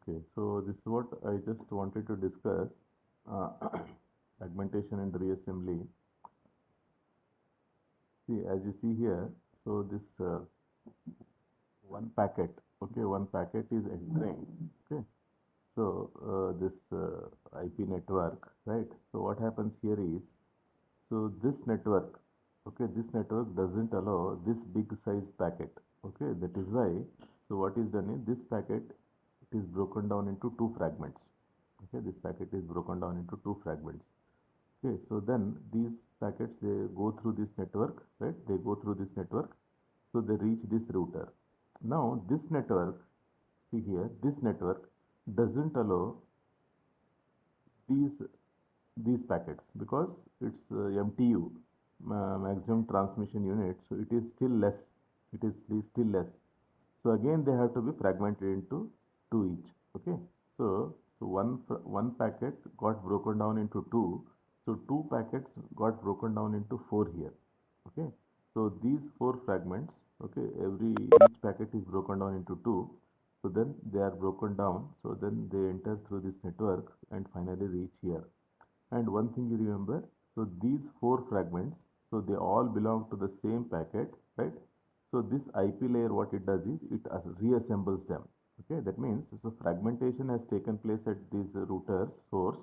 Okay, so this is what I just wanted to discuss, uh, fragmentation and reassembly. See, as you see here, so this one packet, okay, one packet is entering, okay. So this IP network, right? So what happens here is, so this network, okay, this network doesn't allow this big size packet, okay. That is why, so what is done is this packet, it is broken down into two fragments. Okay, this packet is broken down into two fragments. Okay, so then these packets, they go through this network, right? They go through this network, so they reach this router. Now this network, see here, this network doesn't allow these these packets because it's MTU, maximum transmission unit, so it is still less. It is still less. So again, they have to be fragmented into two each. Okay, so one packet got broken down into two, so two packets got broken down into four here. Okay, so these four fragments, okay, each packet is broken down into two, so then they are broken down, so then they enter through this network and finally reach here. And one thing you remember, so these four fragments, so they all belong to the same packet, right? So this IP layer, what it does is it reassembles them. Okay, that means, so fragmentation has taken place at this router source,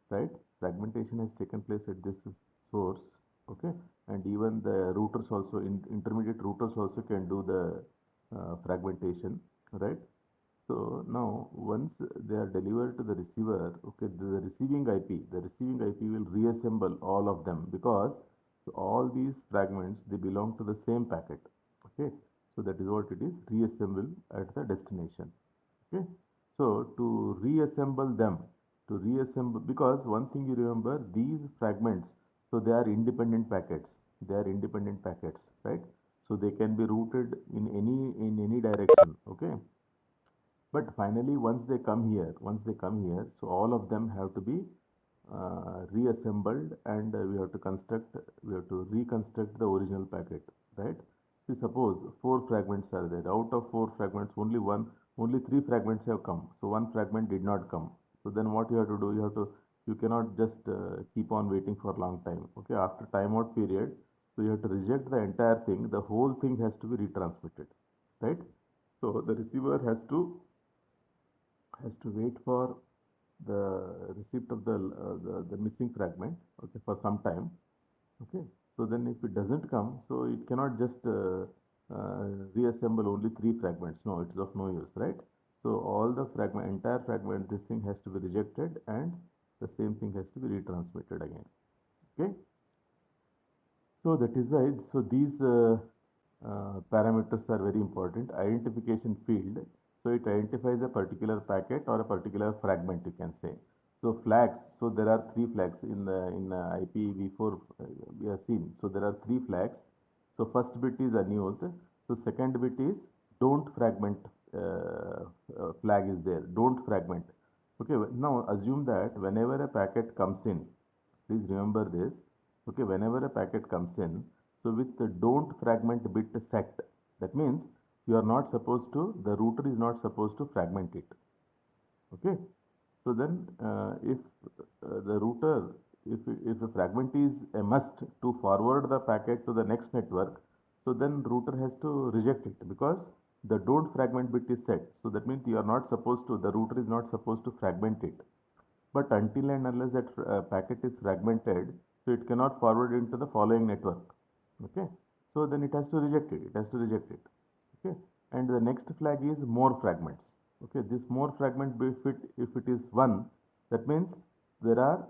right? Fragmentation has taken place at this source, okay, and even the routers also, intermediate routers also can do the fragmentation, right? So now once they are delivered to the receiver, okay, the receiving IP will reassemble all of them because, so all these fragments, they belong to the same packet, okay. So that is what it is, reassemble at the destination. Okay, so to reassemble, because one thing you remember, these fragments, so they are independent packets. They are independent packets, right? So they can be routed in any direction. Okay, but finally, once they come here, so all of them have to be reassembled, and we have to reconstruct the original packet, right? See, suppose four fragments are there. Out of four fragments, only three fragments have come. So one fragment did not come. So then what you have to do? You cannot just keep on waiting for a long time. Okay, after timeout period, so you have to reject the entire thing. The whole thing has to be retransmitted, right? So the receiver has to wait for the receipt of the missing fragment, okay, for some time. Okay, so then if it doesn't come, so it cannot just reassemble only three fragments. No, it's of no use, right? So all the entire fragment, this thing has to be rejected, and the same thing has to be retransmitted again. Okay, so that is why, so these parameters are very important. Identification field, so it identifies a particular packet or a particular fragment, you can say. So flags, so there are three flags in IPv4, we have seen. So there are three flags. So first bit is unused. So second bit is don't fragment, flag is there. Don't fragment. Okay, now assume that whenever a packet comes in, please remember this. Okay, whenever a packet comes in, so with the don't fragment bit set, that means you are not supposed to, the router is not supposed to fragment it. Okay, so then if the router, if the fragment is a must to forward the packet to the next network, so then router has to reject it because the don't fragment bit is set. So that means you are not supposed to, the router is not supposed to fragment it. But until and unless that packet is fragmented, so it cannot forward into the following network. Okay, so then it has to reject it. It has to reject it. Okay, and the next flag is more fragments. Okay, this more fragment, if it is one, that means there are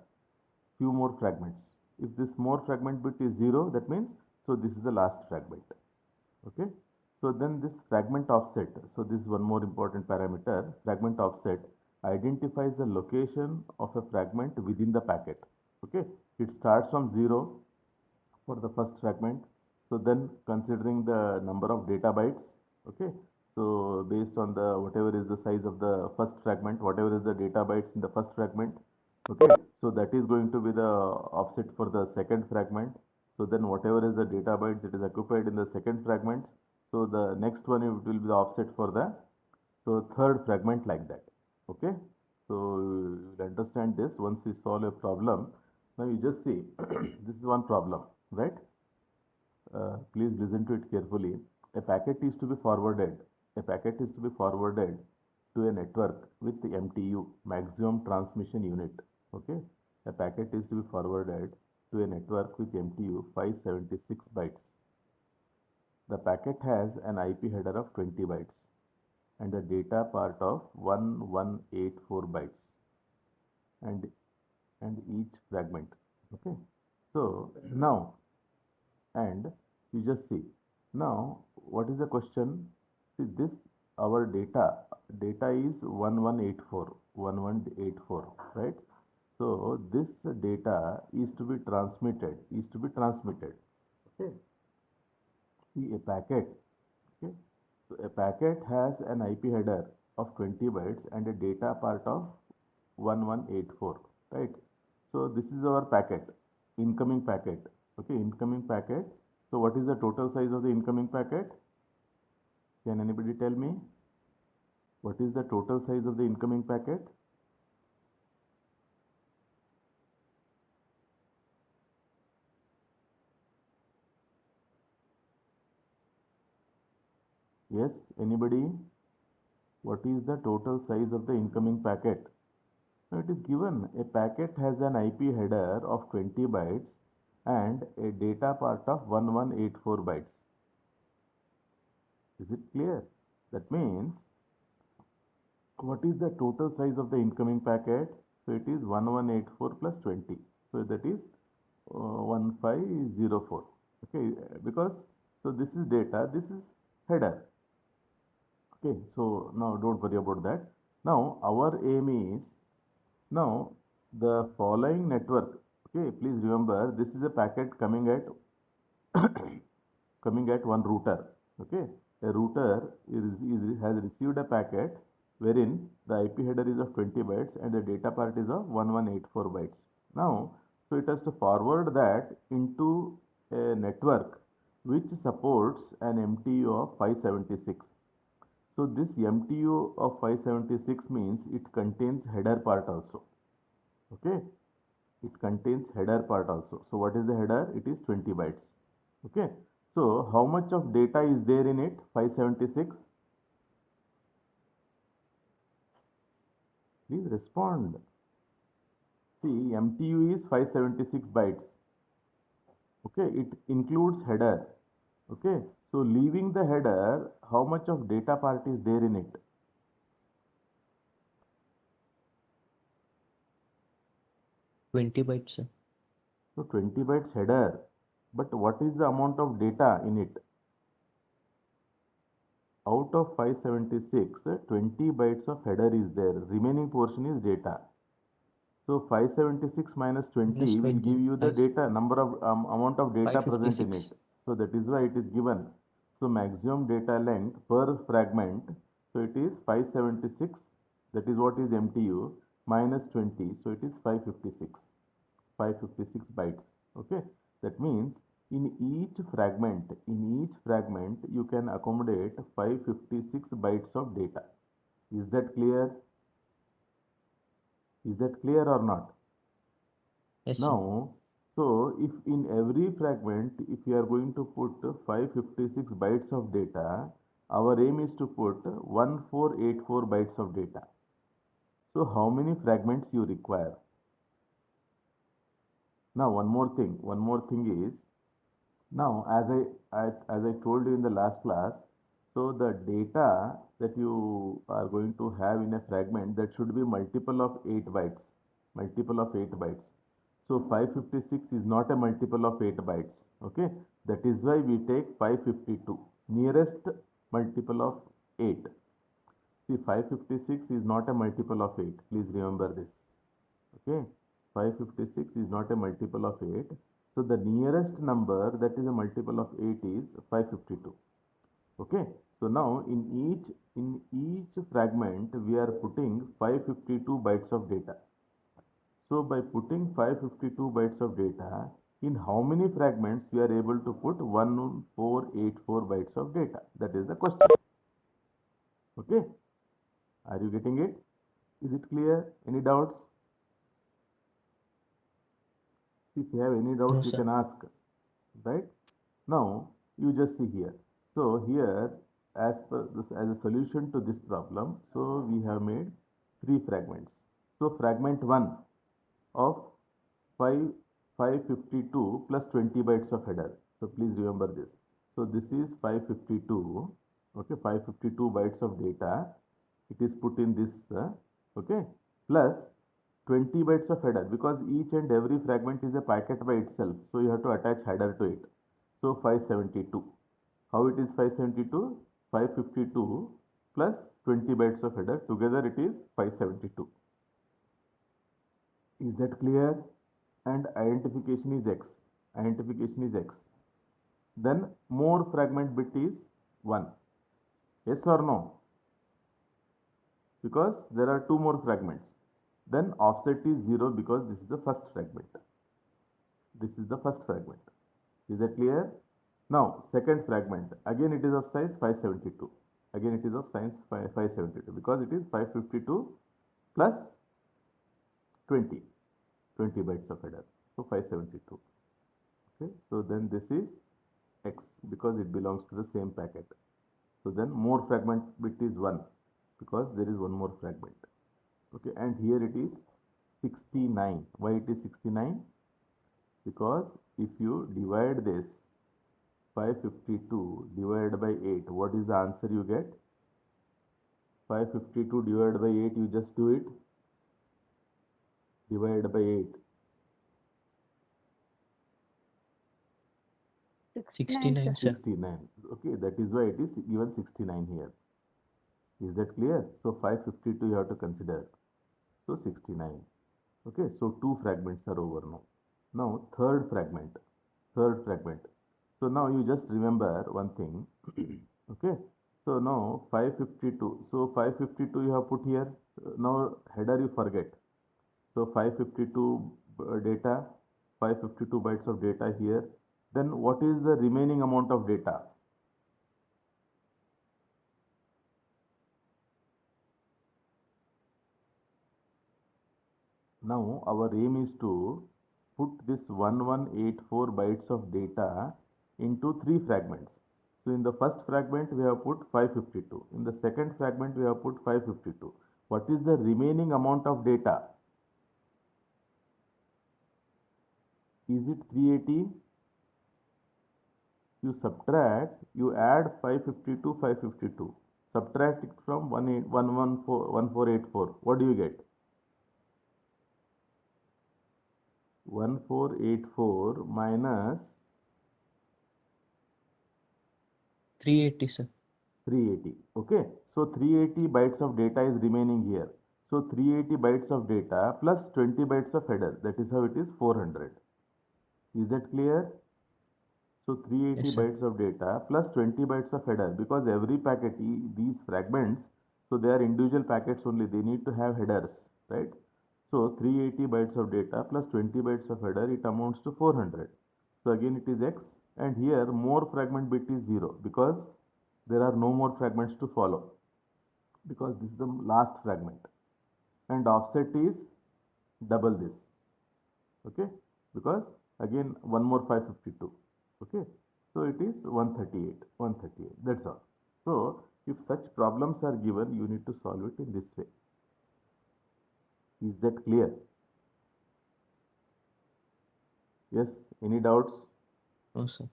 few more fragments. If this more fragment bit is zero, that means, so this is the last fragment. Okay, so then this fragment offset, so this is one more important parameter. Fragment offset identifies the location of a fragment within the packet. Okay, it starts from 0 for the first fragment. So then considering the number of data bytes, okay, so based on the whatever is the size of the first fragment, whatever is the data bytes in the first fragment, okay, so that is going to be the offset for the second fragment. So then whatever is the data byte that is occupied in the second fragment, so the next one, it will be the offset for the So third fragment like that. Okay. So you will understand this once we solve a problem. Now you just see this is one problem, right? Please listen to it carefully. A packet is to be forwarded. A packet is to be forwarded to a network with the MTU, maximum transmission unit. Okay. A packet is to be forwarded to a network with MTU 576 bytes. The packet has an IP header of 20 bytes and the data part of 1184 bytes and each fragment. Okay. So now and you just see now what is the question. See this, our data is 1184 right? So this data is to be transmitted. Okay. See a packet. Okay. So a packet has an IP header of 20 bytes and a data part of 1184, right? So this is our packet, incoming packet. Okay, incoming packet. So what is the total size of the incoming packet? Can anybody tell me? What is the total size of the incoming packet? Yes, anybody? What is the total size of the incoming packet? Now it is given a packet has an IP header of 20 bytes and a data part of 1184 bytes. Is it clear? That means what is the total size of the incoming packet? So it is 1184 plus 20. So that is 1504. Okay, because so this is data, this is header. Okay, so now don't worry about that. Now our aim is now the following network. Okay, please remember this is a packet coming at one router. Okay, a router has received a packet wherein the IP header is of 20 bytes and the data part is of 1184 bytes. Now, so it has to forward that into a network which supports an MTU of 576. So this MTU of 576 means it contains header part also. Okay, it contains header part also. So what is the header? It is 20 bytes. Okay. So how much of data is there in it? 576. Please respond. See, MTU is 576 bytes. Okay, it includes header. Okay, so leaving the header, how much of data part is there in it? 20 bytes, sir. So 20 bytes header. But what is the amount of data in it? Out of 576, 20 bytes of header is there. Remaining portion is data. So 576 minus 20 Minus will give 20, you the data number of amount of data present in it. 556. So that is why it is given. So maximum data length per fragment. So it is 576. That is what is MTU minus 20. So it is 556. 556 bytes. Okay. That means in each fragment you can accommodate 556 bytes of data. Is that clear? Is that clear or not? Yes, sir. Now, so if in every fragment, if you are going to put 556 bytes of data, our aim is to put 1484 bytes of data. So how many fragments you require? Now, one more thing is, now as I told you in the last class, so the data that you are going to have in a fragment that should be multiple of 8 bytes, multiple of 8 bytes. So 556 is not a multiple of 8 bytes. Okay, that is why we take 552, nearest multiple of 8. See, 556 is not a multiple of 8. Please remember this. Okay, 556 is not a multiple of 8. So the nearest number that is a multiple of 8 is 552. Okay, so now in each fragment we are putting 552 bytes of data. So by putting 552 bytes of data, in how many fragments we are able to put 1484 bytes of data? That is the question. Okay. Are you getting it? Is it clear? Any doubts? If you have any No, doubts, you sir. can ask, right? Now, you just see here. So here, as per this, as a solution to this problem, so we have made three fragments. So fragment 1 of 5, 552 plus 20 bytes of header. So please remember this. So this is 552, okay, 552 bytes of data. It is put in this, okay, plus 20 bytes of header, because each and every fragment is a packet by itself. So you have to attach header to it. So 572. How it is 572? 552 plus 20 bytes of header. Together it is 572. Is that clear? And identification is X. Identification is X. Then more fragment bit is 1. Yes or no? Because there are two more fragments. Then offset is 0 because this is the first fragment. This is the first fragment. Is that clear? Now, second fragment. Again it is of size 572. Again it is of size 572 because it is 552 plus 20. 20 bytes of header. So 572. Okay, so then this is X because it belongs to the same packet. So then more fragment bit is 1 because there is one more fragment. Okay, and here it is 69. Why it is 69? Because if you divide this 552 divided by 8, what is the answer you get? 552 divided by 8, you just do it. Divided by 8. 69, sir. 69. Okay, that is why it is given 69 here. Is that clear? So 552 you have to consider. So 69. Okay, so two fragments are over now. Now third fragment. Third fragment. So now you just remember one thing. Okay. So now 552. So 552 you have put here. Now header you forget. So 552 data, 552 bytes of data here. Then what is the remaining amount of data? Now our aim is to put this 1184 bytes of data into three fragments. So in the first fragment we have put 552. In the second fragment we have put 552. What is the remaining amount of data? Is it 380? You subtract, you add 552, 552. Subtract it from 1484. What do you get? 1484 minus 380, sir. 380. Okay, so 380 bytes of data is remaining here. So 380 bytes of data plus 20 bytes of header. That is how it is 400. Is that clear? So 380 Yes, sir. bytes of data plus 20 bytes of header, because every packet, these fragments, so they are individual packets only. They need to have headers, right? So 380 bytes of data plus 20 bytes of header, it amounts to 400. So again it is X, and here more fragment bit is 0 because there are no more fragments to follow, because this is the last fragment, and offset is double this. Okay, because again one more 552. Okay, so it is 138. That's all. So if such problems are given, you need to solve it in this way. Is that clear? Yes, any doubts? No, sir.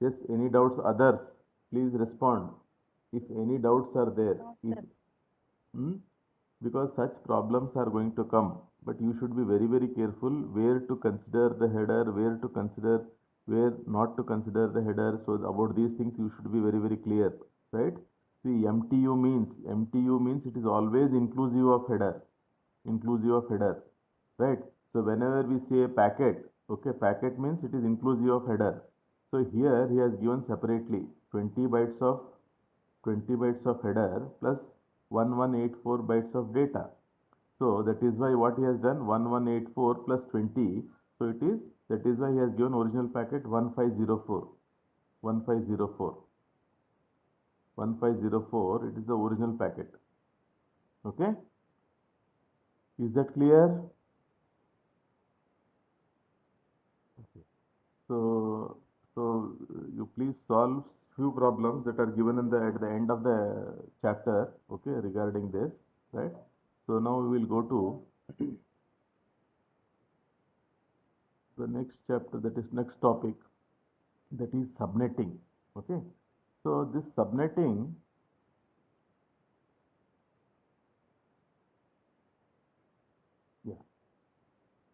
Yes, any doubts? Others, please respond if any doubts are there. If hmm? Because such problems are going to come, but you should be very, very careful where to consider the header, where to consider, where not to consider the header. So about these things you should be very, very clear, right? See, MTU means it is always inclusive of header, inclusive of header, right? So whenever we say packet, okay, packet means it is inclusive of header. So here he has given separately 20 bytes of 20 bytes of header plus 1184 bytes of data. So that is why what he has done, 1184 plus 20. So it is, that is why he has given original packet 1504. 1504. 1504, it is the original packet. Okay, is that clear? Okay. So, you please solve few problems that are given in the at the end of the chapter, okay, regarding this, right? So now we will go to the next chapter, that is next topic, that is subnetting. Okay, so this subnetting, yeah,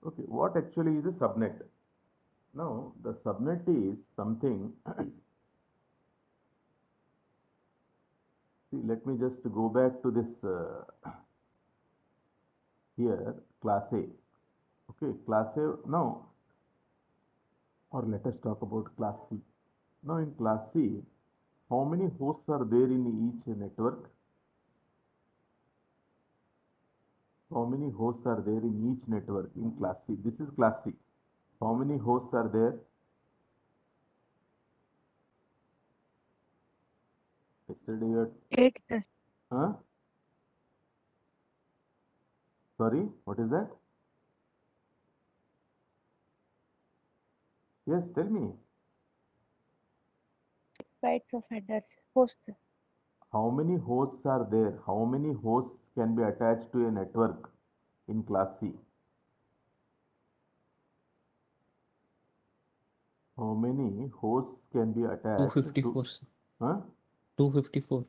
okay, what actually is a subnet? Now the subnet is something see, let me just go back to this here, class A. Okay, class A now, or let us talk about class C. Now in class C, how many hosts are there in each network? How many hosts are there in each network in class C? This is class C. How many hosts are there? Yesterday you had, 8, sir. huh? Sorry, what is that? Yes, tell me. Bytes of headers. Hosts. How many hosts are there? How many hosts can be attached to a network in class C? How many hosts can be attached to, 254, sir. huh? 254.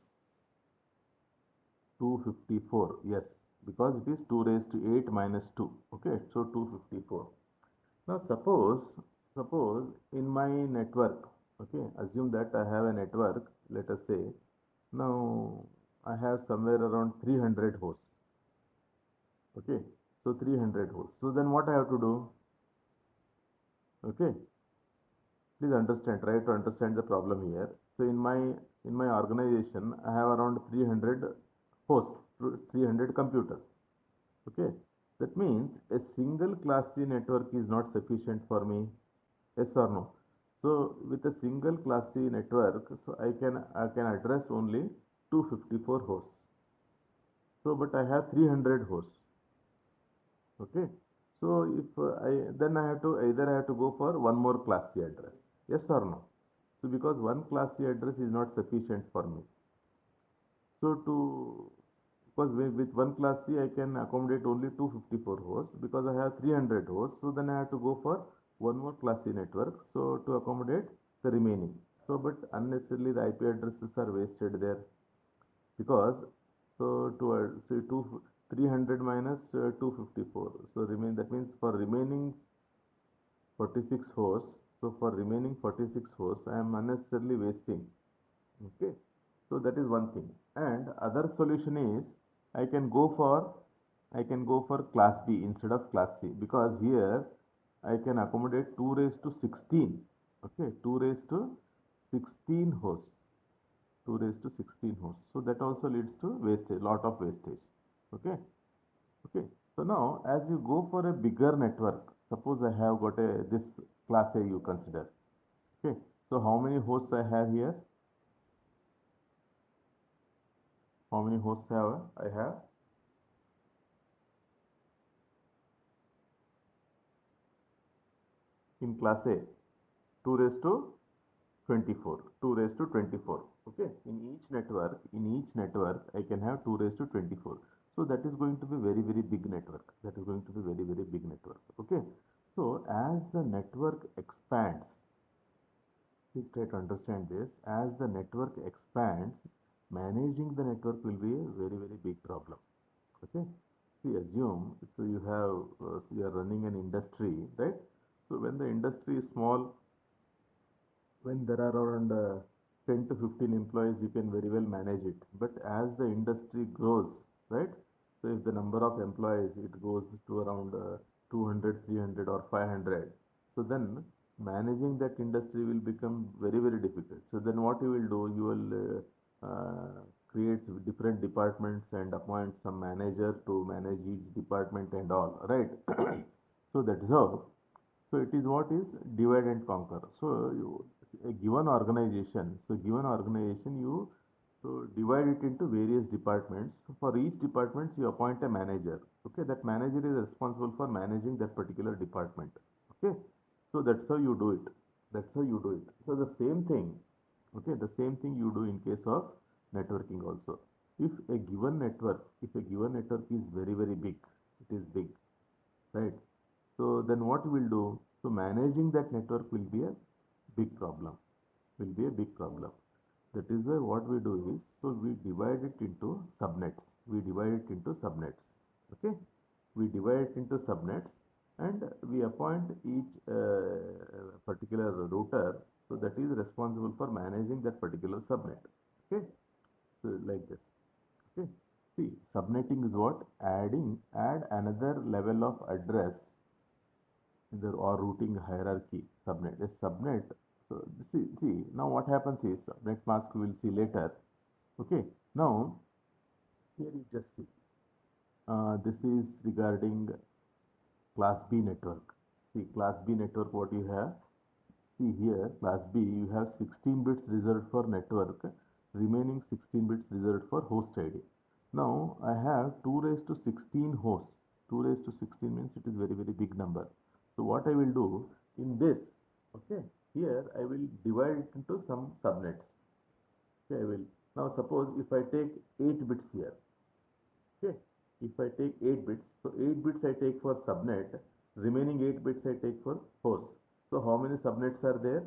254, yes, because it is 2 raised to 8 minus 2. Okay, so 254. Now suppose in my network, okay, assume that I have a network, let us say, now I have somewhere around 300 hosts. Okay, so 300 hosts. So then what I have to do? Okay, please understand, try to understand the problem here. So in my organization, I have around 300 hosts, 300 computers. Okay, that means a single class C network is not sufficient for me. Yes or no? So with a single class C network, so I can address only 254 hosts. So but I have 300 hosts. Okay, so if I then I have to either I have to go for one more class C address. Yes or no? So because one class C address is not sufficient for me. So to because with one class C I can accommodate only 254 hosts because I have 300 hosts. So then I have to go for one more class C network. So to accommodate the remaining. So but unnecessarily the IP addresses are wasted there because so to say 300 minus 254. So remain that means for remaining 46 hosts. So for remaining 46 hosts, I am unnecessarily wasting. Okay, so that is one thing. And other solution is I can go for I can go for class B instead of class C because here I can accommodate 2 raised to 16. Okay, 2 raised to 16 hosts. 2 raised to 16 hosts. So that also leads to wastage, lot of wastage. Okay. Okay. So now as you go for a bigger network, suppose I have got a this class A you consider. Okay. So how many hosts I have here? How many hosts have I have? In class A, 2 raised to 24, 2 raised to 24. Okay, in each network I can have 2 raised to 24. So that is going to be very big network. That is going to be very big network. Okay, so as the network expands, please try to understand this, as the network expands, managing the network will be a very big problem. Okay, see, assume so you have so you are running an industry, right? So when the industry is small, when there are around 10 to 15 employees, you can very well manage it. But as the industry grows, right? So if the number of employees, it goes to around 200, 300 or 500. So then managing that industry will become very difficult. So then what you will do, you will create different departments and appoint some manager to manage each department and all, right? So that's how, so it is what is divide and conquer. So you, a given organization, you So divide it into various departments. So for each department, you appoint a manager. Okay, that manager is responsible for managing that particular department. Okay, so that's how you do it. That's how you do it. So the same thing, okay, the same thing you do in case of networking also. If a given network is very, very big, it is big, right? So then what we will do? So managing that network will be a big problem, will be a big problem. That is why what we do is, so we divide it into subnets. We divide it into subnets. Okay, we divide it into subnets, and we appoint each particular router, so that is responsible for managing that particular subnet. Okay, so like this. Okay, see, subnetting is what? Add another level of address in the or routing hierarchy. Subnet, a subnet. So see now what happens is, subnet mask we will see later. Okay, now here you just see, this is regarding class B network. See, class B network, what you have? See here, class B, you have 16 bits reserved for network, remaining 16 bits reserved for host ID. Now I have 2 raised to 16 hosts. 2 raised to 16 means it is very, very big number. So what I will do in this, okay, here I will divide it into some subnets. Okay, I will. Now suppose if I take 8 bits here, okay, if I take 8 bits, so 8 bits I take for subnet, remaining 8 bits I take for host. So how many subnets are there?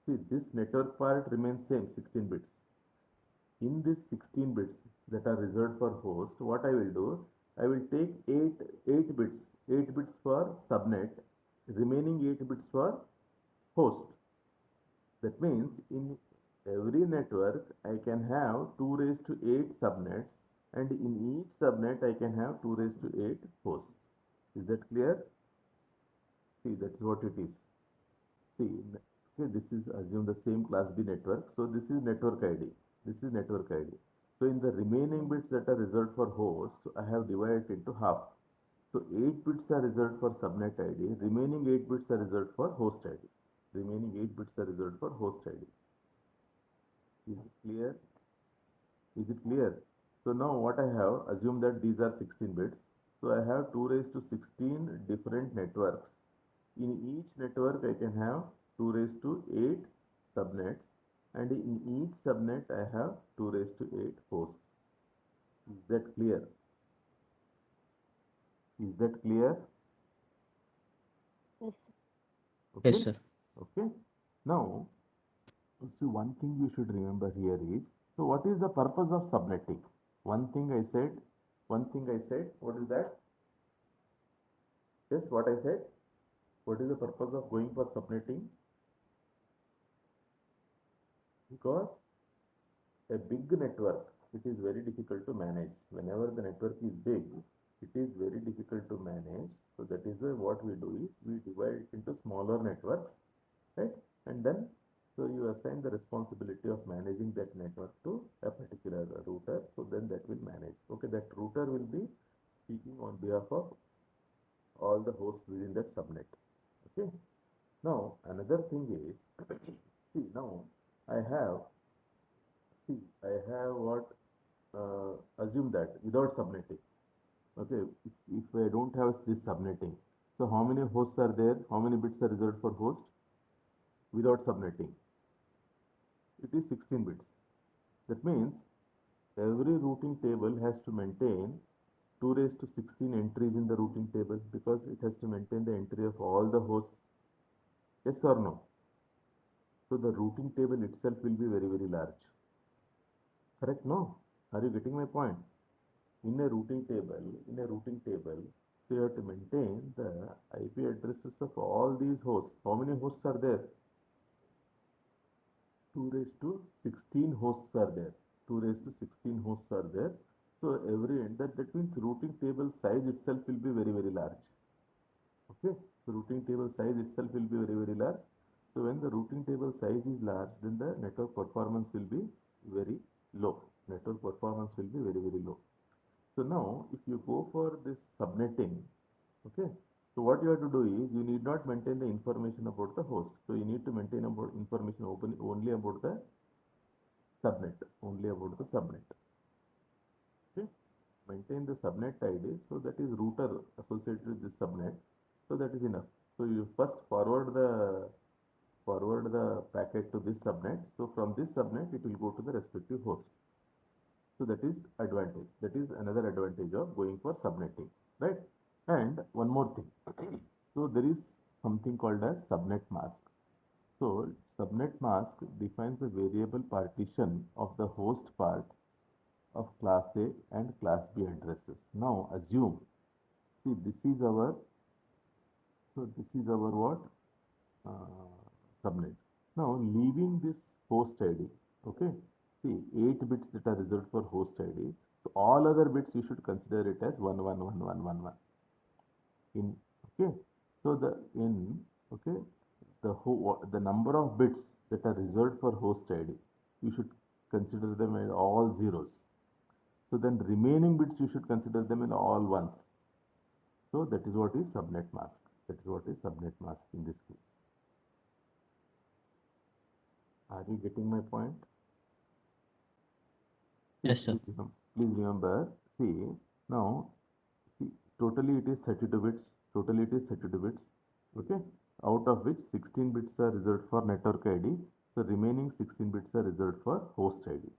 See, this network part remains same, 16 bits. In this 16 bits that are reserved for host, what I will do, I will take 8 bits, 8 bits for subnet, remaining 8 bits for host. That means in every network I can have 2 raised to 8 subnets, and in each subnet I can have 2 raised to 8 hosts. Is that clear? See, that's what it is. See, okay, this is assume the same class B network. So this is network ID. This is network ID. So in the remaining bits that are reserved for host, I have divided into half. So 8 bits are reserved for subnet ID. Remaining 8 bits are reserved for host ID. Remaining 8 bits are reserved for host ID. Is it clear? Is it clear? So now what I have, assume that these are 16 bits. So I have 2 raised to 16 different networks. In each network I can have 2 raised to 8 subnets, and in each subnet I have 2 raised to 8 hosts. Is that clear? Is that clear? Yes, sir. Okay. Yes, sir. Okay. Now, see, one thing you should remember here is, so what is the purpose of subnetting? One thing I said, what is that? Yes, what I said? What is the purpose of going for subnetting? Because a big network, it is very difficult to manage. Whenever the network is big, it is very difficult to manage. So that is why what we do is we divide it into smaller networks, right? And then so you assign the responsibility of managing that network to a particular router. So then that will manage. Okay, that router will be speaking on behalf of all the hosts within that subnet. Okay. Now another thing is, see, now I have see I have what, assume that without subnetting. Okay, if I don't have this subnetting, so how many hosts are there? How many bits are reserved for host without subnetting? It is 16 bits. That means every routing table has to maintain 2 raised to 16 entries in the routing table, because it has to maintain the entry of all the hosts. Yes or no? So the routing table itself will be very, very large. Correct? No? Are you getting my point? In a routing table, so you have to maintain the IP addresses of all these hosts. How many hosts are there? 2 raised to 16 hosts are there. 2 raised to 16 hosts are there. So every end, that means routing table size itself will be very, very large. Okay, so routing table size itself will be very, very large. So when the routing table size is large, then the network performance will be very low. Network performance will be very, very low. So now if you go for this subnetting, okay, so what you have to do is, you need not maintain the information about the host. So you need to maintain about information only about the subnet, only about the subnet. Okay, maintain the subnet ID, so that is router associated with this subnet, so that is enough. So you first forward the packet to this subnet. So from this subnet, it will go to the respective host. So that is advantage. That is another advantage of going for subnetting, right? And one more thing. So there is something called as subnet mask. So subnet mask defines a variable partition of the host part of class A and class B addresses. Now assume, see this is our what? Subnet. Now leaving this host ID, okay? See 8 bits that are reserved for host ID. So all other bits you should consider it as 111111 in, okay? So okay, the number of bits that are reserved for host ID, you should consider them as all zeros. So then remaining bits you should consider them in all ones. So that is what is subnet mask. That is what is subnet mask in this case. Are you getting my point? Yes, sir. Please remember, see, now, see, totally it is 32 bits, totally it is 32 bits, okay, out of which 16 bits are reserved for network ID, so remaining 16 bits are reserved for host ID.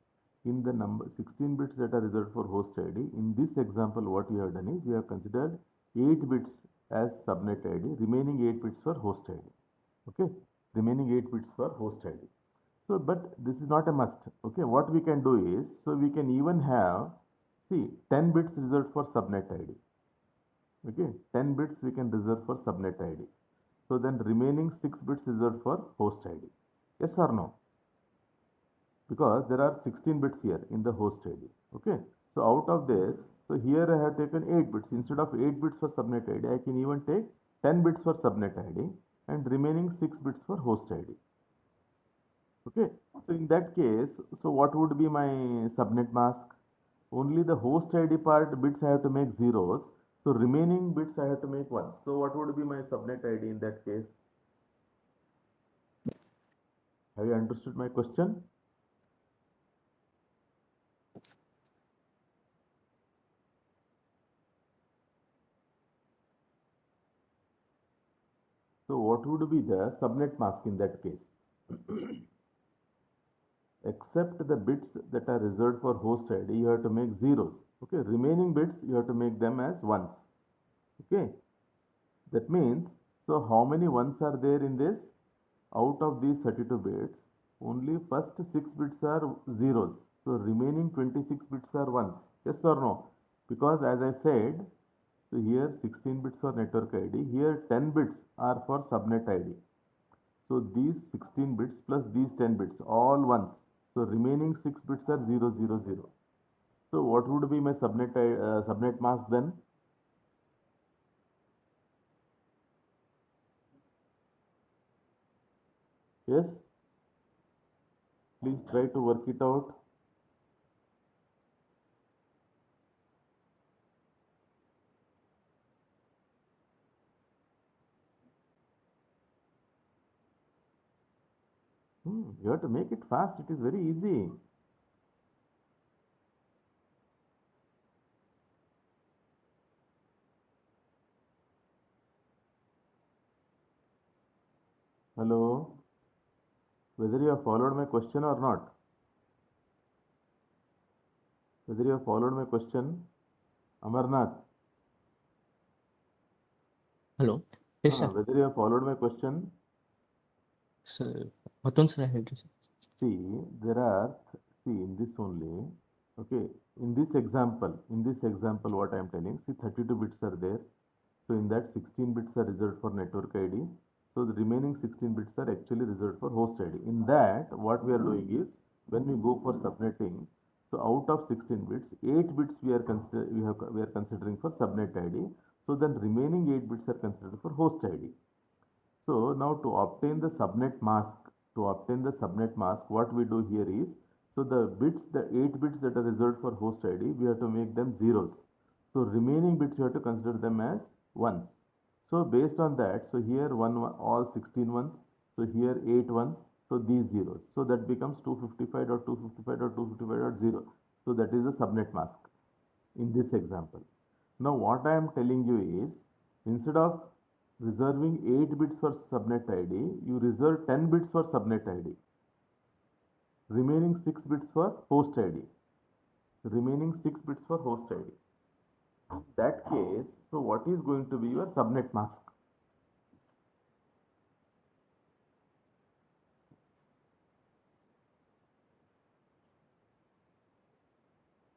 In the number 16 bits that are reserved for host ID, in this example, what we have done is, we have considered 8 bits as subnet ID, remaining 8 bits for host ID, okay, remaining 8 bits for host ID. So, but this is not a must. Okay, what we can do is, so we can even have, see, 10 bits reserved for subnet ID. Okay, 10 bits we can reserve for subnet ID. So then remaining 6 bits reserved for host ID. Yes or no? Because there are 16 bits here in the host ID. Okay, so out of this, so here I have taken 8 bits. Instead of 8 bits for subnet ID, I can even take 10 bits for subnet ID and remaining 6 bits for host ID. Okay, so in that case, so what would be my subnet mask? Only the host ID part bits I have to make zeros. So remaining bits I have to make ones. So what would be my subnet ID in that case? Have you understood my question? So what would be the subnet mask in that case? Except the bits that are reserved for host ID, you have to make zeros. Okay, remaining bits you have to make them as ones. Okay, that means, so how many ones are there in this? Out of these 32 bits, only first 6 bits are zeros. So remaining 26 bits are ones. Yes or no? Because as I said, so here 16 bits for network ID, here 10 bits are for subnet ID. So these 16 bits plus these 10 bits, all ones. So remaining 6 bits are 0, 0, 0. So what would be my subnet mask then? Yes? Please try to work it out. You have to make it fast. It is very easy. Hello? Whether you have followed my question or not. Whether you have followed my question, Amarnath. Hello. Yes, sir. Whether you have followed my question. Sir, what one, sir, I had to say? See, there are, see, in this only, okay, in this example, what I am telling, see, 32 bits are there. So in that 16 bits are reserved for network ID. So the remaining 16 bits are actually reserved for host ID. In that, what we are doing is, when we go for subnetting, so out of 16 bits, 8 bits we are considering for subnet ID. So then remaining 8 bits are considered for host ID. So now to obtain the subnet mask, what we do here is, so the 8 bits that are reserved for host ID, we have to make them zeros. So remaining bits you have to consider them as ones. So based on that, so here all 16 ones, so here 8 ones, So these zeros. So that becomes 255.255.255.0. So that is the subnet mask in this example. Now what I am telling you is, instead of reserving 8 bits for subnet ID, you reserve 10 bits for subnet ID. Remaining 6 bits for host ID. Remaining 6 bits for host ID. In that case, so what is going to be your subnet mask?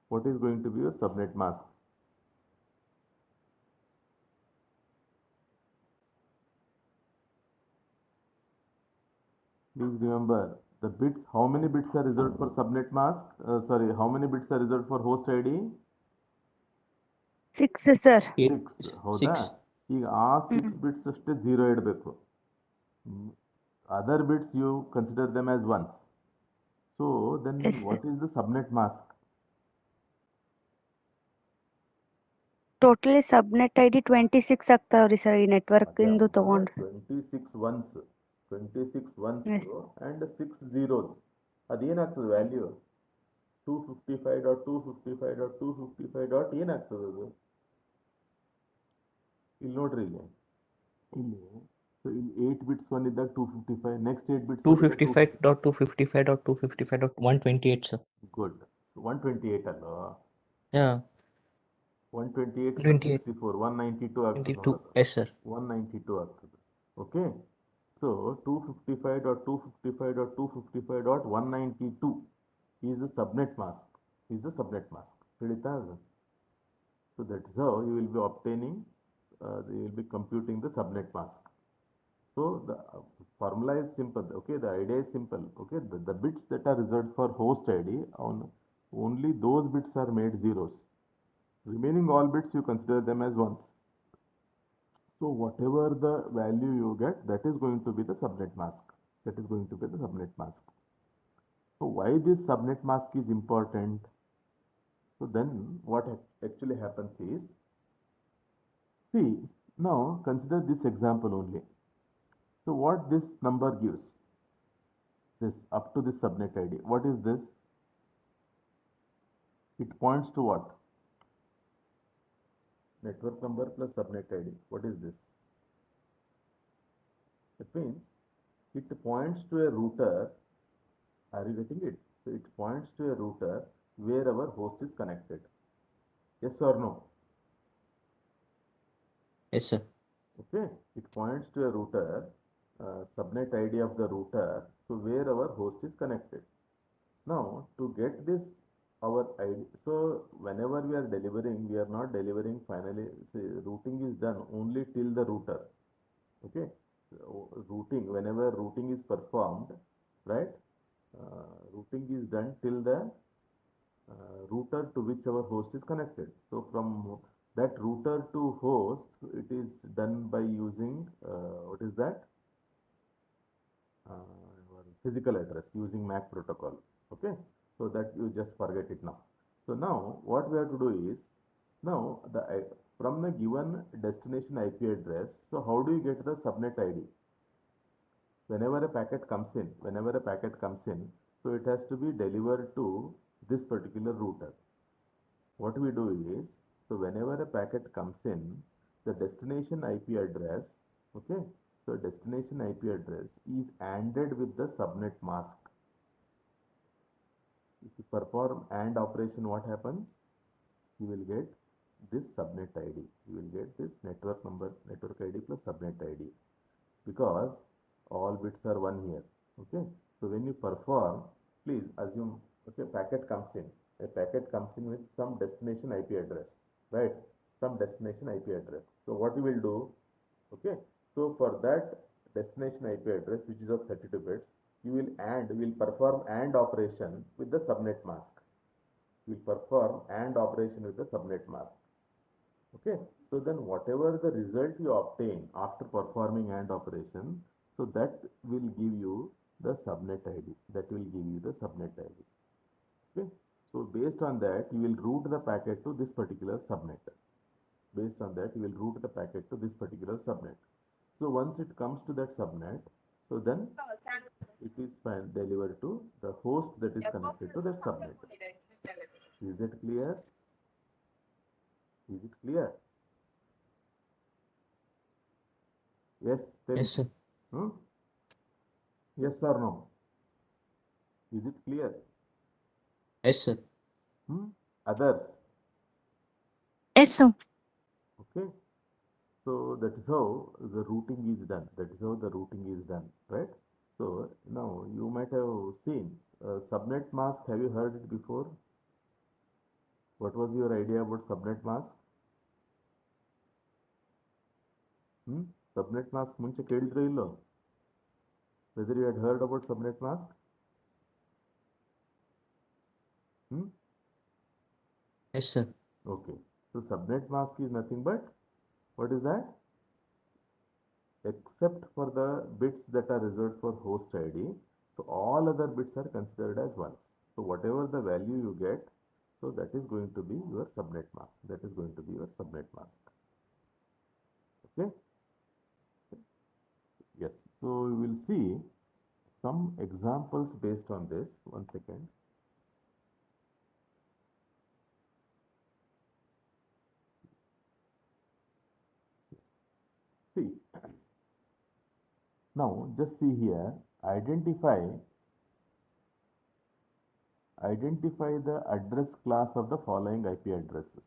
What is going to be your subnet mask? Please remember the bits, how many bits are reserved for subnet mask? Sorry, how many bits are reserved for host ID? 6, sir. 6. ಹೌದಾ? 6. ಈಗ ಆ 6 bits ಅಷ್ಟೇ 0 ಇಡಬೇಕು. Other bits you consider them as ones. So then Yes, what is the subnet mask? Totally subnet ID 26 ಆಗ್ತಾವ್ರಿ sir ಈ network ಇಂದು ತಗೊಂಡ್ರೆ. 26 ones, 26 ones Yes. and 6 zeros. ಅದೇನಾಗ್ತದೆ ವ್ಯಾಲ್ಯೂ? 255.255.255. ಏನಾಗ್ತದೆ ಅದು? ಇಲ್ಲಿ ನೋಡ್ರಿ ಇಲ್ಲಿ ಸೊ ಇಲ್ಲಿ 8 ಬಿಟ್ಸ್ ಒನ್ ಇದ್ದಾಗ 255, ನೆಕ್ಸ್ಟ್ 8 ಬಿಟ್ಸ್ 255.255.255.128, sir. ಗುಡ್. 128 ಅಲ್ಲ, Yeah. 128 28. 64 192 ಆಗ್ತದೆ 22. ನೋಡೋದು. Yes, sir. 192 ಆಗ್ತದೆ. Okay, so 255.255.255.192 is the subnet mask. ತಿಳಿತಾ? So that's how you will be obtaining, you will be computing the subnet mask. So the formula is simple. Okay, the idea is simple. Okay, the bits that are reserved for host ID, only those bits are made zeros. Remaining all bits you consider them as ones. So whatever the value you get, that is going to be the subnet mask. So why this subnet mask is important? So then what actually happens is, see, now consider this example only. So what this number gives, this up to this subnet ID, what is this? It points to what? Network number plus subnet ID. What is this? It means it points to a router. Are you getting it? So it points to a router where our host is connected. Yes or no? Yes, sir. Okay, it points to a router, subnet ID of the router, so where our host is connected. Now to get this our ID, so whenever we are delivering, we are not delivering finally, say, routing is done only till the router. Okay, so, routing, whenever routing is performed, right, routing is done till the router to which our host is connected. So from that router to host, it is done by using what is that? Physical address, using MAC protocol. Okay, so that you just forget it now. So now what we have to do is, now from the given destination IP address, so how do you get the subnet ID? Whenever a packet comes in, so it has to be delivered to this particular router. What we do is, so whenever a packet comes in, the destination IP address, okay, so destination IP address is ANDed with the subnet mask. If you perform AND operation, what happens? You will get this subnet ID. You will get this network number, network ID plus subnet ID, because all bits are one here. Okay, so when you perform, please assume, okay, packet comes in. A packet comes in with some destination IP address, right? Some destination IP address. So what you will do? Okay, so for that destination IP address, which is of 32 bits, you will perform AND operation with the subnet mask. You will perform AND operation with the subnet mask. Okay, so then whatever the result you obtain after performing AND operation, so that will give you the subnet ID. Okay, so based on that, you will route the packet to this particular subnet. So once it comes to that subnet, so then it is delivered to the host that is connected to that subnet. Is it clear? Is it clear? Yes, tell Yes, me. sir. Hmm? Yes or no? Is it clear? Yes, sir. Others? Yes, sir. Okay. So that is how the routing is done. That is how the routing is done, right? So now you might have seen subnet mask. Have you heard it before? What was your idea about subnet mask? Subnet mask ಮುಂಚೆ ಕೇಳಿದ್ರೋ ಇಲ್ಲೋ? Whether you had heard about subnet mask? Yes, sir. Okay. So subnet mask is nothing but, what is that? Except for the bits that are reserved for host ID. So all other bits are considered as ones. So whatever the value you get, so that is going to be your subnet mask. That is going to be your subnet mask. Okay. Yes. So we will see some examples based on this. One second. See. Now just see here. Identify the address class of the following IP addresses.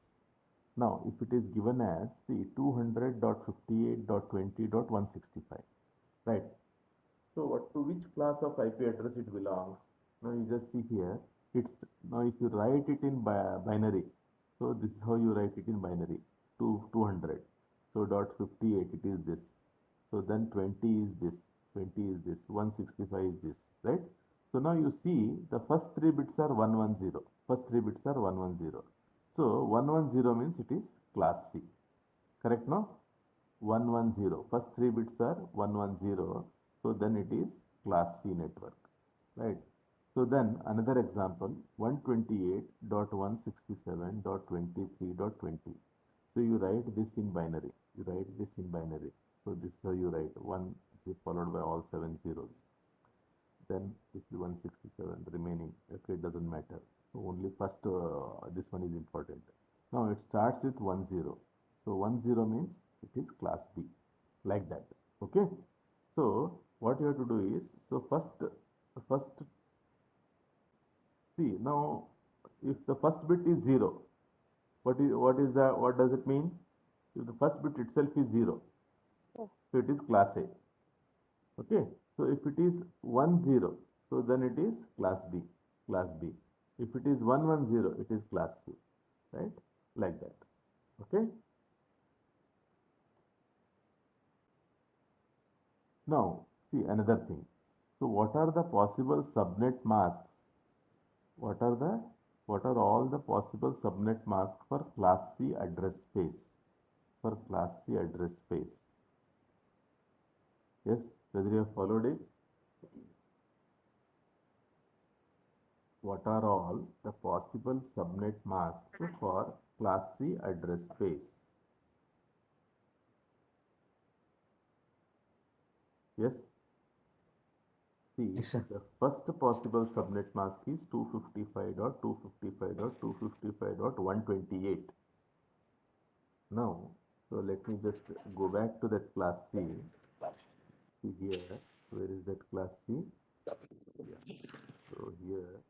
Now, if it is given as, see, 200.58.20.165, right? So, to which class of IP address it belongs? Now, you just see here, now if you write it in binary, so this is how you write it in binary, 200. So, .58, it is this. So, then 20 is this, 165 is this, right? So, now you see the first three bits are 110. First three bits are 110. So, 110 means it is class C. Correct now? 110. First three bits are 110. So, then it is class C network. Right? So, then another example 128.167.23.20. So, you write this in binary. So, this is how you write 1 followed by all 7 zeros. Then this is 167 remaining. Okay, it doesn't matter. So only first this one is important. Now it starts with 10. So 10 means it is class B, like that. Okay. So what you have to do is, so first see, now if the first bit is 0, what does it mean? If the first bit itself is 0, so it is class A. Okay, so if it is 10, so then it is class B. If it is 110, it is class C, right? Like that. Okay. Now, see another thing. So, what are the possible subnet masks? What are all the possible subnet masks for class C address space? Yes, whether you have followed it. What are all the possible subnet masks for class C address space? Yes. See, Yes, sir. the first possible subnet mask is 255.255.255.128. Now, so let me just go back to that class C. See here, where is that class C? Yeah. So here,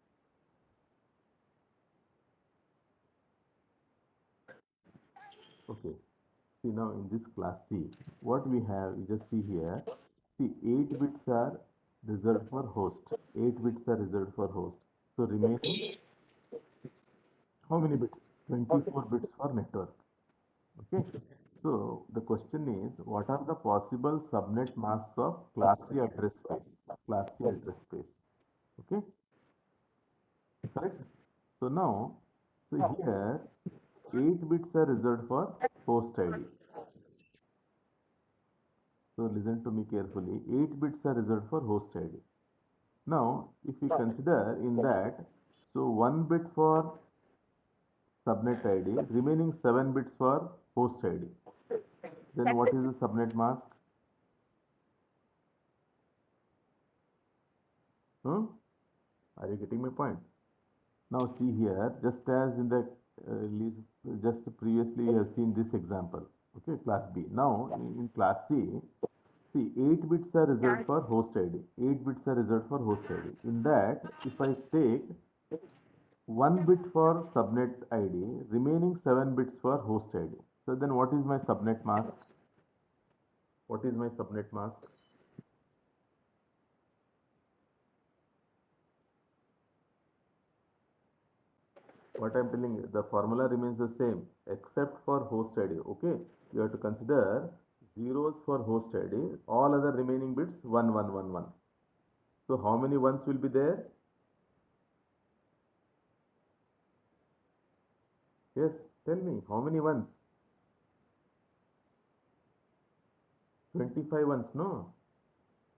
okay. See now in this class C, what we have, you just see here, see 8 bits are reserved for host. 8 bits are reserved for host. So remaining, how many bits? 24 bits for network. Okay. So the question is, what are the possible subnet masks of class C address space? Okay. Correct. So now, so here 8 bits are reserved for host ID. So listen to me carefully. 8 bits are reserved for host ID. Now, if we consider in that, so 1 bit for subnet ID, remaining 7 bits for host ID. Then what is the subnet mask? Are you getting my point? Now see here, just as in the just previously you have seen this example, okay, class B. Now in class C, see 8 bits are reserved for host ID. 8 bits are reserved for host ID. In that, if I take 1 bit for subnet ID, remaining 7 bits for host ID. So then what is my subnet mask? What is my subnet mask? What I'm telling you, the formula remains the same except for host ID. Okay, you have to consider zeros for host ID, all other remaining bits 1 1 1 1. So how many ones will be there? Yes, tell me how many ones? 25 ones, no?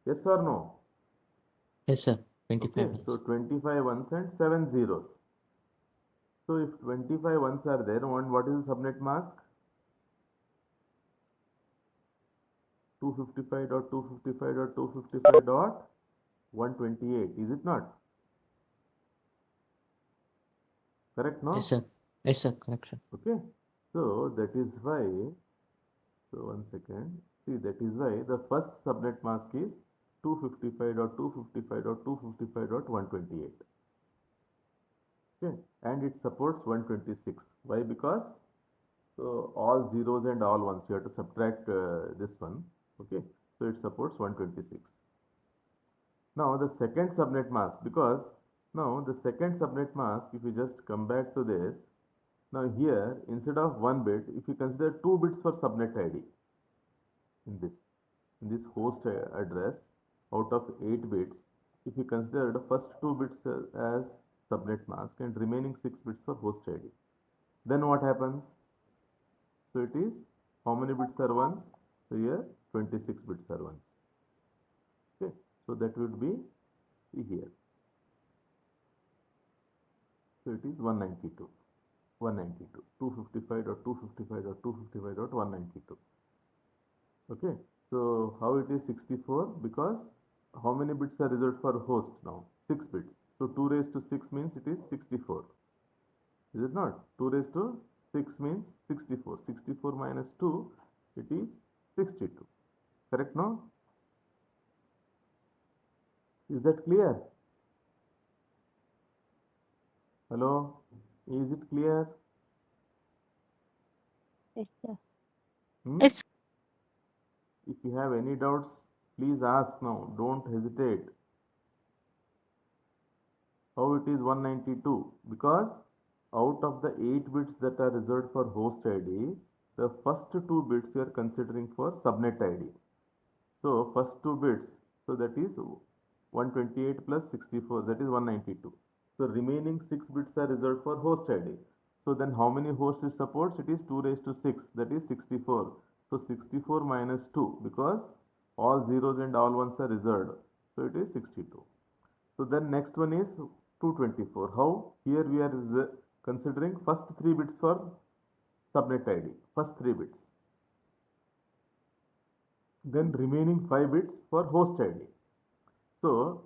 Yes or no? Yes, sir. 25 Okay, so ones. 25 ones and 7 zeros. So if 25 ones are there, what is the subnet mask? 255.255.255.128, is it not? Correct, no? Yes, sir. Yes, sir. Correct, sir. Okay, so that is why, so 1 second, see that is why the first subnet mask is 255.255.255.128. Okay, and it supports 126. Why? Because so all zeros and all ones you have to subtract this one. Okay, so it supports 126. Now the second subnet mask, because now the second subnet mask, if you just come back to this, now here instead of 1 bit, if you consider 2 bits for subnet ID in this host address out of 8 bits, if you consider the first 2 bits as subnet mask and remaining 6 bits for host ID, then what happens? So it is how many bits are ones? So here 26 bits are ones. Okay, so that would be, see here, so it is 192, 192, 255.255.255.192. Okay, so how it is 64? Because how many bits are reserved for host now? 6 bits. So 2 raised to 6 means it is 64. Is it not? 2 raised to 6 means 64. 64 minus 2, it is 62. Correct, no? Is that clear? Hello? Is it clear? Yes, sir. Hmm? Yes. If you have any doubts, please ask now. Don't hesitate. How it is 192? Because out of the 8 bits that are reserved for host ID, the first 2 bits we are considering for subnet ID. So first 2 bits, so that is 128 plus 64, that is 192. So remaining 6 bits are reserved for host ID. So then how many hosts it supports? It is 2 raised to 6, that is 64. So 64 minus 2, because all zeros and all ones are reserved. So it is 62. So then next one is 224. How? Here we are considering first 3 bits for subnet ID. First 3 bits. Then remaining 5 bits for host ID. So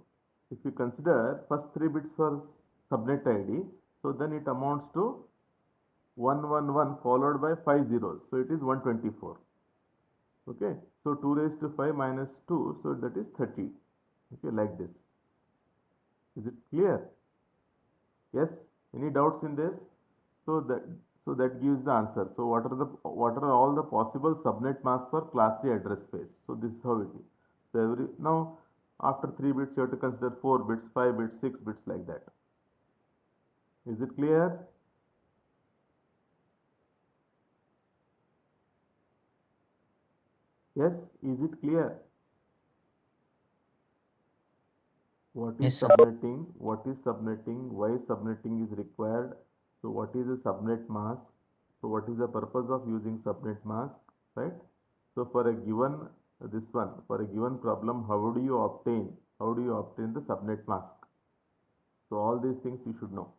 if you consider first 3 bits for subnet ID, so then it amounts to 111 followed by 5 zeros. So it is 124. Okay. So 2 raised to 5 minus 2, so that is 30. Okay, like this. Is it clear? Yes? Any doubts in this? So that gives the answer. So what are all the possible subnet masks for class C address space? So this is how it is. So now after 3 bits you have to consider 4 bits, 5 bits, 6 bits, like that. Is it clear? Yes, is it clear? What is Yes, sir. subnetting? What is subnetting? Why subnetting is required? So what is a subnet mask? So what is the purpose of using subnet mask, right? So for a given for a given problem, how do you obtain the subnet mask? So all these things you should know.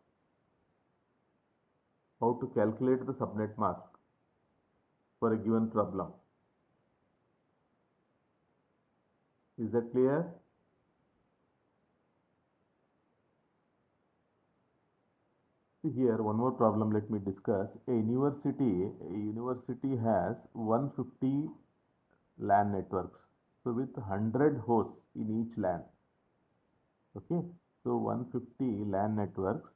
How to calculate the subnet mask for a given problem. Is that clear? See here, one more problem let me discuss. A university has 150 LAN networks. So with 100 hosts in each LAN. Okay, so 150 LAN networks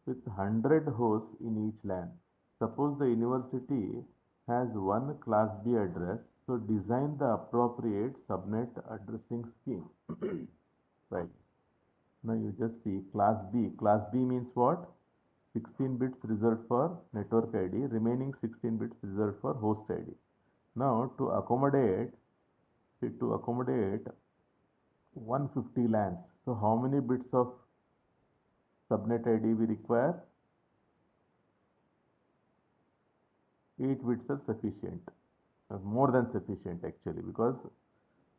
with 100 hosts in each LAN. Suppose the university has one class B address, so design the appropriate subnet addressing scheme. Right. Now you just see class B. Class B means what? 16 bits reserved for network ID, remaining 16 bits reserved for host ID. Now to accommodate 150 LANs. So how many bits of subnet ID we require? 8 bits are sufficient, more than sufficient actually, because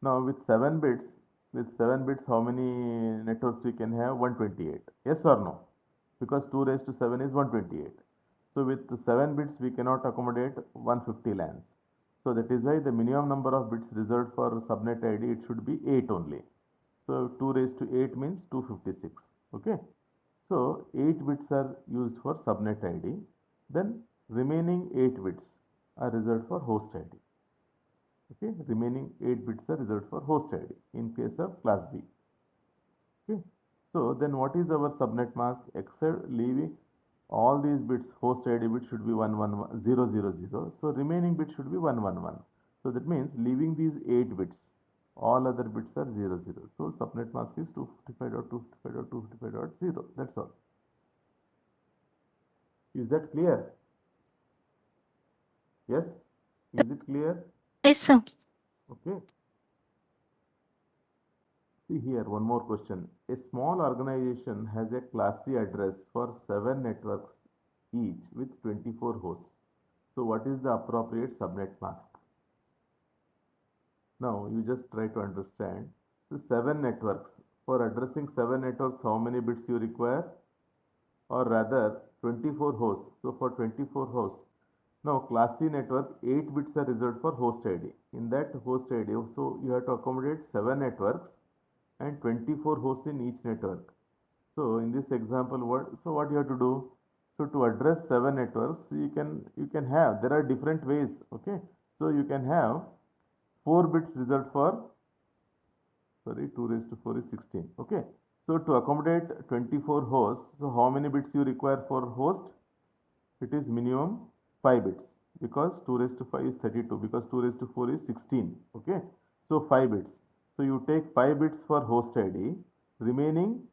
now with 7 bits, how many networks we can have? 128. Yes or no? Because 2 raised to 7 is 128. So with 7 bits we cannot accommodate 150 LANs. So that is why the minimum number of bits reserved for subnet ID, it should be 8 only. So 2 raised to 8 means 256. Okay. So 8 bits are used for subnet ID. Then remaining 8 bits are reserved for host ID. Okay, remaining 8 bits are reserved for host ID in case of class B. Okay, so then what is our subnet mask? Except leaving all these bits, host ID bit should be 111 so remaining bit should be 111. So that means leaving these 8 bits, all other bits are 00. So subnet mask is 255.255.255.0. That's all. Is that clear? Yes? Is it clear? Yes, sir. Okay. See here, one more question. A small organization has a class C address for 7 networks each with 24 hosts. So what is the appropriate subnet mask? Now you just try to understand. So 7 networks. For addressing 7 networks, how many bits you require? Or rather 24 hosts. So for 24 hosts, now class C network, 8 bits are reserved for host ID. In that host ID, so you have to accommodate 7 networks and 24 hosts in each network. So in this example, what you have to do? So to address 7 networks, you can have, there are different ways. Okay, so you can have 4 bits reserved for, sorry, 2 raised to 4 is 16. Okay, so to accommodate 24 hosts, so how many bits you require for host? It is minimum 5 bits, because 2 raised to 5 is 32, because 2 raised to 4 is 16. Okay, so 5 bits. So you take 5 bits for host ID, remaining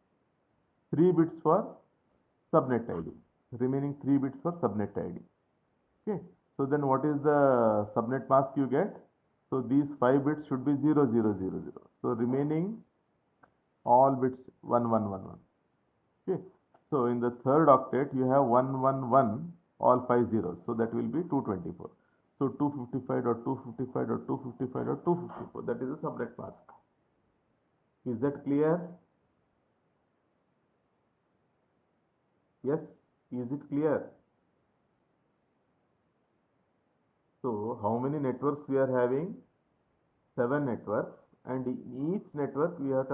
3 bits for subnet ID, remaining 3 bits for subnet ID. Okay, so then what is the subnet mask you get? So these 5 bits should be 0000. So remaining all bits 1111. Okay, so in the third octet you have 111, all 5 zeros, so that will be 224. So 255.255.255.254, that is the subnet mask. Is that clear? Yes, is it clear? So how many networks we are having? 7 networks, and in each network we have to